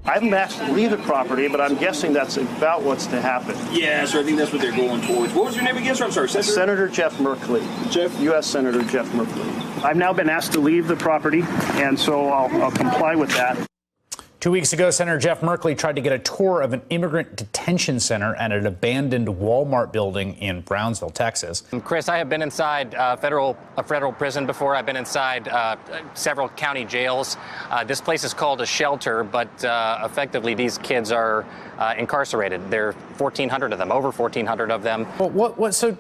I haven't asked to leave the property, but I'm guessing that's about what's to happen. Yeah, so I think that's what they're going towards. What was your name again, sir? I'm sorry, Senator Jeff Merkley. U.S. Senator Jeff Merkley. I've now been asked to leave the property, and so I'll comply with that. 2 weeks ago, Senator Jeff Merkley tried to get a tour of an immigrant detention center at an abandoned Walmart building in Brownsville, Texas. Chris, I have been inside a federal prison before. I've been inside several county jails. This place is called a shelter, but effectively these kids are incarcerated. There are 1,400 of them, over 1,400 of them. Well, so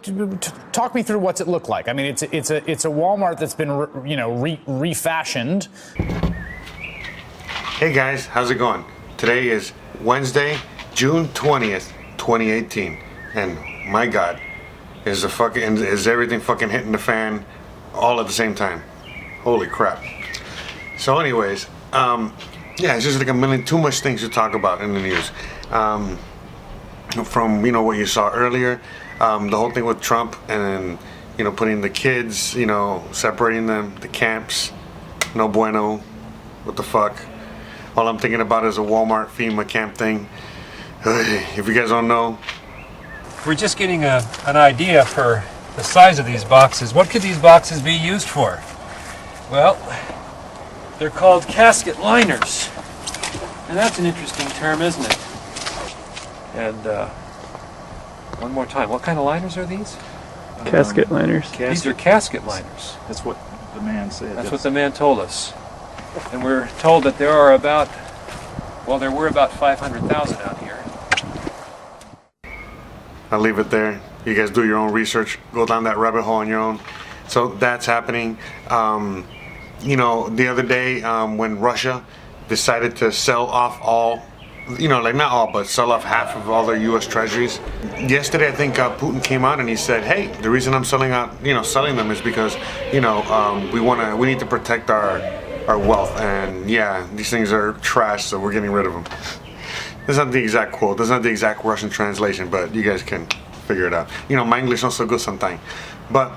talk me through what's it look like. I mean, it's a Walmart that's been refashioned. Hey guys, how's it going? Today is Wednesday, June 20th, 2018, and my God, is everything fucking hitting the fan all at the same time? Holy crap! So, anyways, yeah, it's just like too much things to talk about in the news. From what you saw earlier, the whole thing with Trump, and then putting the kids, separating them, the camps, no bueno. What the fuck? All I'm thinking about is a Walmart FEMA camp thing. If you guys don't know. We're just getting an idea for the size of these boxes. What could these boxes be used for? Well, they're called casket liners. And that's an interesting term, isn't it? And one more time, what kind of liners are these? Casket liners. These are casket liners. That's what the man said. That's what the man told us. And we're told that there were about 500,000 out here. I'll leave it there. You guys do your own research. Go down that rabbit hole on your own. So that's happening. The other day when Russia decided to sell off all, like not all, but sell off half of all their U.S. treasuries. Yesterday, I think Putin came out and he said, "Hey, the reason I'm selling them is because, we need to protect our wealth, and yeah, these things are trash, so we're getting rid of them." That's not the exact quote. That's not the exact Russian translation, but you guys can figure it out. My English not so good sometimes. But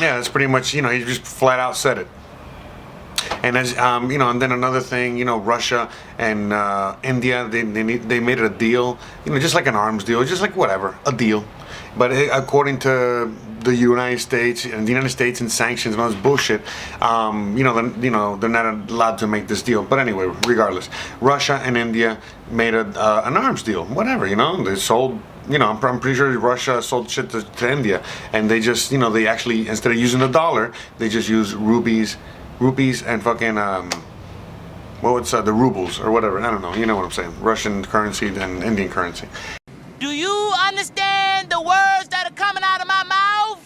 yeah, that's pretty much, he just flat out said it. And as and then another thing, Russia and India, they made a deal, just like an arms deal, just like whatever, a deal. But according to the United States and sanctions and all this bullshit, they're not allowed to make this deal. But anyway, regardless, Russia and India made an arms deal. Whatever, they sold. I'm pretty sure Russia sold shit to India, and they just, they actually, instead of using the dollar, they just use rupees and fucking the rubles or whatever. I don't know. You know what I'm saying? Russian currency and Indian currency. Do you understand the words that are coming out of my mouth?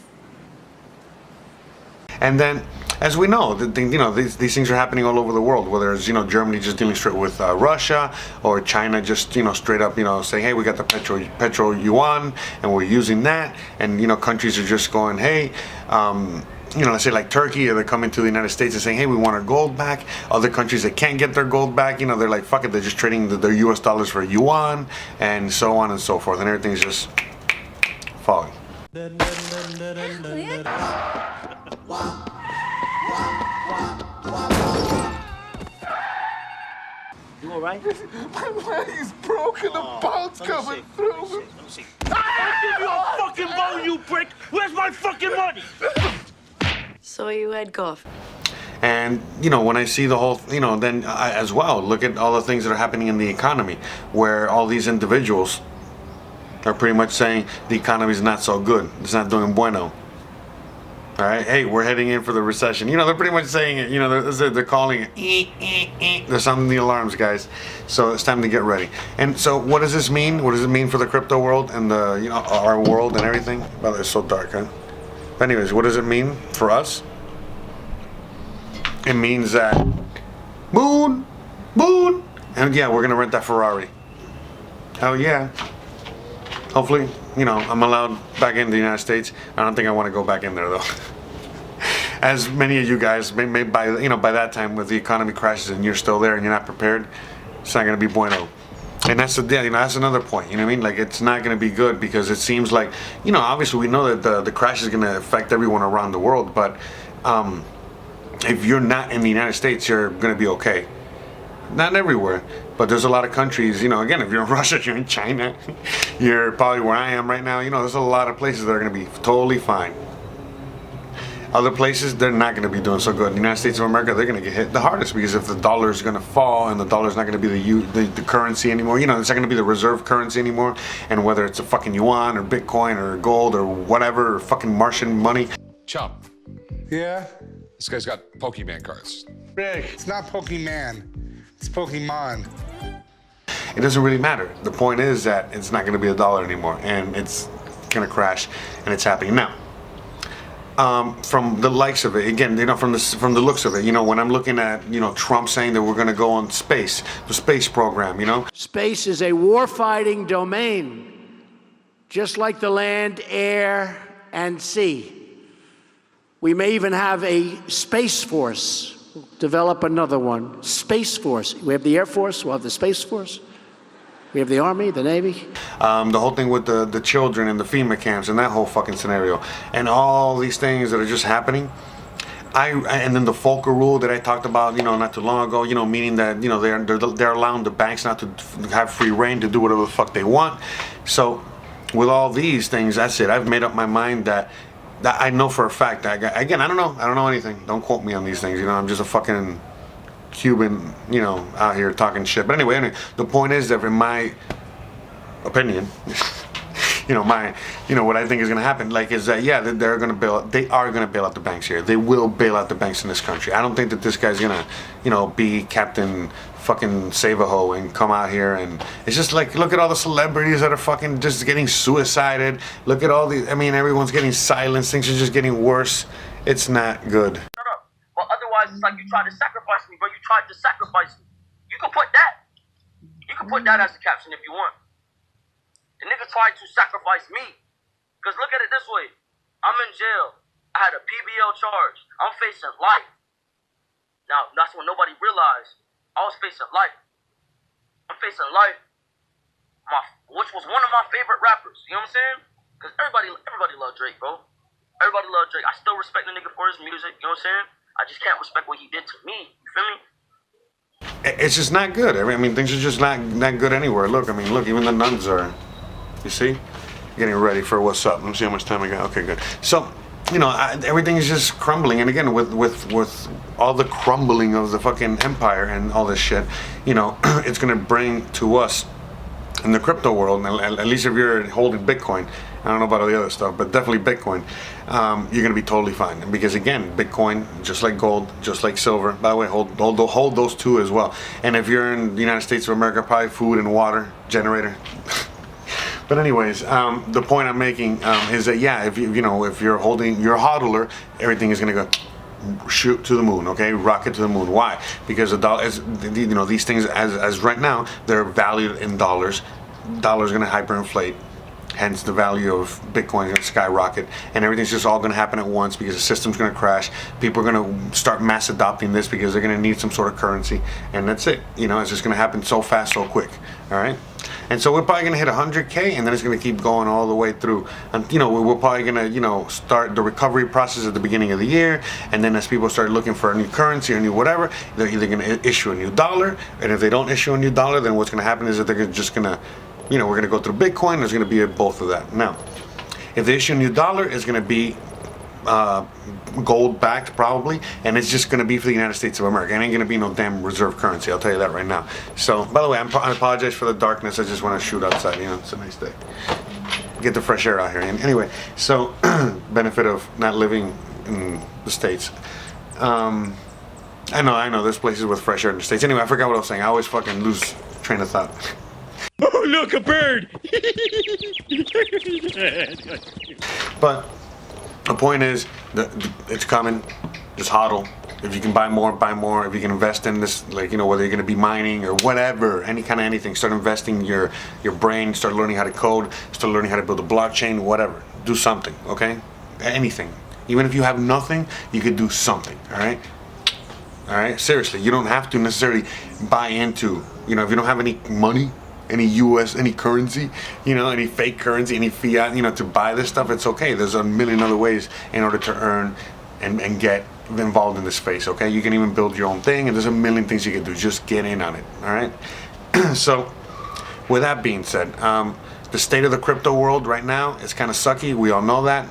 And then, as we know, these things are happening all over the world. Whether it's Germany just dealing straight with Russia, or China just straight up saying, hey, we got the petro yuan and we're using that, and countries are just going, hey. Let's say like Turkey, they're coming to the United States and saying, hey, we want our gold back. Other countries that can't get their gold back, they're like, fuck it, they're just trading their US dollars for yuan, and so on and so forth, and everything's just falling. You all right? My leg's broken, the bone's coming through. Let me see. I'll give you a fucking bone, you prick! Where's my fucking money? So you had coffee. And, when I see the whole, then I, as well, look at all the things that are happening in the economy, where all these individuals are pretty much saying the economy is not so good. It's not doing bueno. All right, hey, we're heading in for the recession. They're pretty much saying it. They're calling it. They're sounding the alarms, guys. So it's time to get ready. And so, what does this mean? What does it mean for the crypto world and the our world and everything? Well, it's so dark, huh? But anyways, what does it mean for us? It means that boom, and yeah, we're gonna rent that Ferrari. Hell yeah. Hopefully, I'm allowed back in the United States. I don't think I want to go back in there though. As many of you guys may by that time, with the economy crashes and you're still there and you're not prepared, it's not gonna be bueno. And that's that's another point. You know what I mean? Like, it's not going to be good, because it seems like, obviously we know that the crash is going to affect everyone around the world, but if you're not in the United States, you're going to be okay. Not everywhere, But there's a lot of countries, you know, again, if you're in Russia, you're in China, you're probably where I am right now, you know, there's a lot of places that are going to be totally fine. Other places, they're not going to be doing so good. In the United States of America, they're going to get hit the hardest because if the dollar is going to fall and the dollar is not going to be the currency anymore, you know, it's not going to be the reserve currency anymore. And whether it's a fucking yuan or Bitcoin or gold or whatever, or fucking Martian money. Chump. Yeah? This guy's got Pokemon cards. Rick, it's not Pokemon. It's Pokemon. It doesn't really matter. The point is that it's not going to be a dollar anymore, and it's going to crash, and it's happening now. From the likes of it, again, you know, from the looks of it, you know, when I'm looking at, you know, Trump saying that we're going to go on space, the space program, you know. Space is a war-fighting domain, just like the land, air, and sea. We may even have a space force, develop another one, Space Force. We have the Air Force, we'll have the Space Force. We have the Army, the Navy. The whole thing with the children and the FEMA camps and that whole fucking scenario. And all these things that are just happening. And then the Volcker rule that I talked about, you know, not too long ago, you know, meaning that, you know, they're allowing the banks not to have free reign to do whatever the fuck they want. So with all these things, that's it. I've made up my mind that I know for a fact that, again, I don't know anything. Don't quote me on these things, you know, I'm just a fucking Cuban, you know, out here talking shit. But anyway, the point is that in my opinion, you know, what I think is going to happen, like, is that, yeah, they are going to bail out the banks here. They will bail out the banks in this country. I don't think that this guy's going to, you know, be Captain fucking Save-A-Ho and come out here and it's just like, look at all the celebrities that are fucking just getting suicided. Look at all the, I mean, everyone's getting silenced. Things are just getting worse. It's not good. Well, otherwise, it's like you tried to sacrifice me, bro. You tried to sacrifice me. You can put that. You can put that as a caption if you want. The nigga tried to sacrifice me. Because look at it this way. I'm in jail. I had a PBL charge. I'm facing life. Now, that's what nobody realized. I was facing life. I'm facing life. Which was one of my favorite rappers. You know what I'm saying? Because everybody loved Drake, bro. Everybody loved Drake. I still respect the nigga for his music. You know what I'm saying? I just can't respect what he did to me. You feel me? It's just not good. I mean, things are just not good anywhere. Look, I mean, look, even the nuns are, you see, getting ready for what's up. Let me see how much time I got. Okay, good. So, you know, everything is just crumbling. And again, with all the crumbling of the fucking empire and all this shit, you know, it's going to bring to us in the crypto world, and at least if you're holding Bitcoin, I don't know about all the other stuff, but definitely Bitcoin, you're going to be totally fine. Because again, Bitcoin, just like gold, just like silver, by the way, hold those two as well. And if you're in the United States of America, probably food and water generator. But anyways, the point I'm making is that, yeah, if you're holding your hodler, everything is going to go shoot to the moon, okay? Rocket to the moon. Why? Because the dollar is, you know, these things as right now, they're valued in dollars. Dollar's going to hyperinflate. Hence the value of Bitcoin is going to skyrocket, and everything's just all going to happen at once because the system's going to crash. People are going to start mass adopting this because they're going to need some sort of currency, and that's it. You know, it's just going to happen so fast, so quick. All right. And so we're probably going to hit 100K, and then it's going to keep going all the way through. And, you know, we're probably going to, you know, start the recovery process at the beginning of the year. And then as people start looking for a new currency or new whatever, they're either going to issue a new dollar. And if they don't issue a new dollar, then what's going to happen is that they're just going to, you know, we're going to go through Bitcoin. There's going to be both of that. Now, if they issue a new dollar, it's going to be gold backed probably, and it's just going to be for the United States of America. It ain't going to be no damn reserve currency, I'll tell you that right now. So, by the way, I apologize for the darkness. I just want to shoot outside, you know, it's a nice day. Get the fresh air out here. And anyway, so benefit of not living in the States. I know, there's places with fresh air in the States. Anyway, I forgot what I was saying. I always fucking lose train of thought. Oh, look, a bird! But the point is that it's coming. Just hodl. If you can buy more, buy more. If you can invest in this, like, you know, whether you're going to be mining or whatever, any kind of anything, start investing your brain, start learning how to code, start learning how to build a blockchain, whatever. Do something, okay? Anything. Even if you have nothing, you could do something, all right? All right? Seriously, you don't have to necessarily buy into, you know, if you don't have any money, any currency, you know, any fake currency, any fiat, you know, to buy this stuff, it's okay. There's a million other ways in order to earn and get involved in this space, okay? You can even build your own thing, and there's a million things you can do. Just get in on it, all right? So, with that being said, the state of the crypto world right now is kind of sucky. We all know that.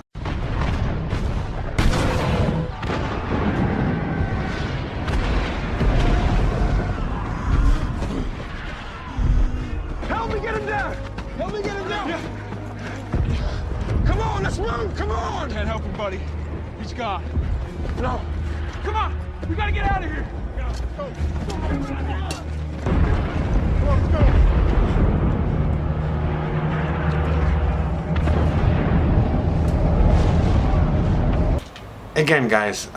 Help me get him down! Help me get him down! Yeah. Come on, let's move! Come on! Can't help him, buddy. He's gone. No. Come on! We gotta get out of here! Go. Let's go. Again, guys,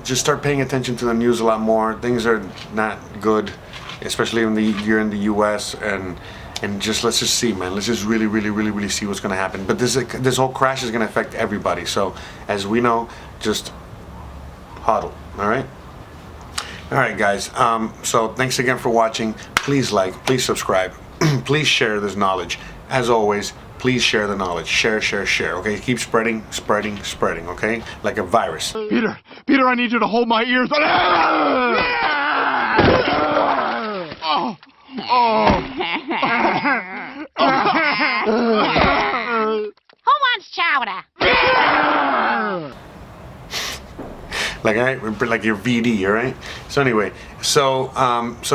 just start paying attention to the news a lot more. Things are not good, especially when you're in the U.S. and just let's just see, man. Let's just really see what's going to happen. But this whole crash is going to affect everybody. So as we know, just hodl. All right. All right, guys. So thanks again for watching. Please like, please subscribe, please share this knowledge. As always, please share the knowledge. Share. Okay, keep spreading. Okay, like a virus. Peter, I need you to hold my ears. Who wants chowder? Like your VD, all right? So anyway, so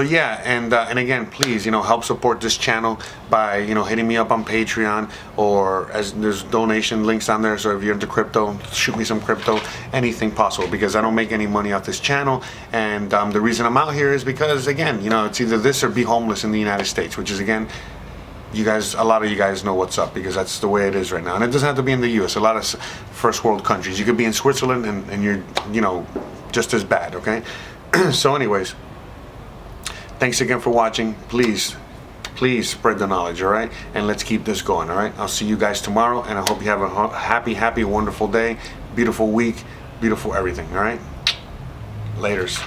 yeah, and again, please, help support this channel by, hitting me up on Patreon, or as there's donation links on there. So if you're into crypto, shoot me some crypto, anything possible, because I don't make any money off this channel. And the reason I'm out here is because, again, it's either this or be homeless in the United States, which is, again, a lot of you guys know what's up, because that's the way it is right now. And it doesn't have to be in the US. A lot of first world countries, you could be in Switzerland and you're just as bad. Okay. So anyways, thanks again for watching. Please spread the knowledge. All right, and let's keep this going. All right, I'll see you guys tomorrow, and I hope you have a happy wonderful day, beautiful week, beautiful everything. All right, laters.